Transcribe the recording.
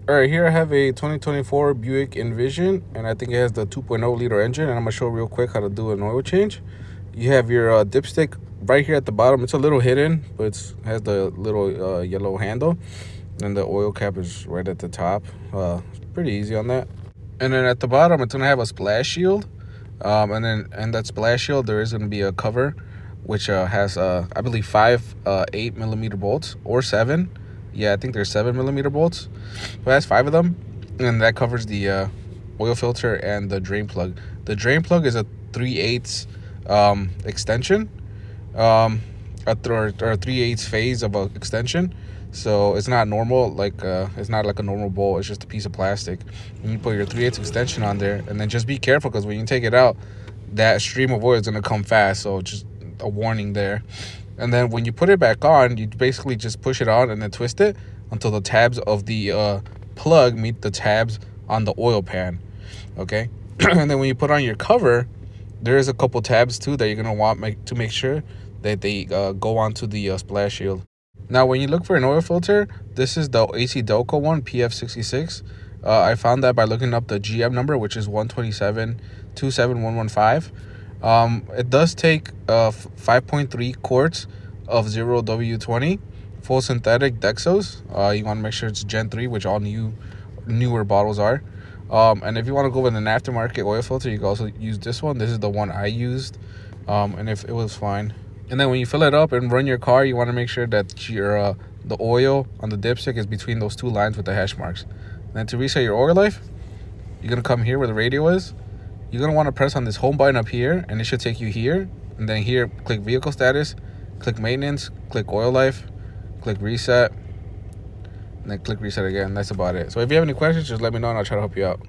All right, here I have a 2024 Buick Envision, and I think it has the 2.0 liter engine, and I'm gonna show real quick how to do an oil change. You have your dipstick right here at the bottom. It's a little hidden, but it has the little yellow handle, and the oil cap is right at the top. It's pretty easy on that. And then at the bottom, it's gonna have a splash shield, and that splash shield, there is gonna be a cover, which has I believe 8mm bolts or 7. Yeah, I think there's 7mm bolts, but it has 5 of them, and that covers the oil filter and the drain plug. The drain plug is a 3/8 extension, or 3/8 phase of a extension. So it's not normal, it's not like a normal bolt. It's just a piece of plastic. And you put your 3/8 extension on there, and then just be careful, because when you take it out, that stream of oil is gonna come fast. So just a warning there. And then when you put it back on, you basically just push it on and then twist it until the tabs of the plug meet the tabs on the oil pan. Okay. And then when you put on your cover, there is a couple tabs too that you're gonna want to make sure that they go onto the splash shield. Now, when you look for an oil filter, this is the AC Delco one, PF66. I found that by looking up the GM number, which is 127-27115. It does take 5.3 quarts of 0W20 full synthetic Dexos. You want to make sure it's Gen 3, which all newer bottles are. And if you want to go with an aftermarket oil filter, you can also use this one. This is the one I used, and if it was fine. And then when you fill it up and run your car, you want to make sure that your the oil on the dipstick is between those two lines with the hash marks. And then to reset your oil life, you're going to come here where the radio is. You're going to want to press on this home button up here, and it should take you here. And then here, click vehicle status, click maintenance, click oil life, click reset, and then click reset again. That's about it. So if you have any questions, just let me know and I'll try to help you out.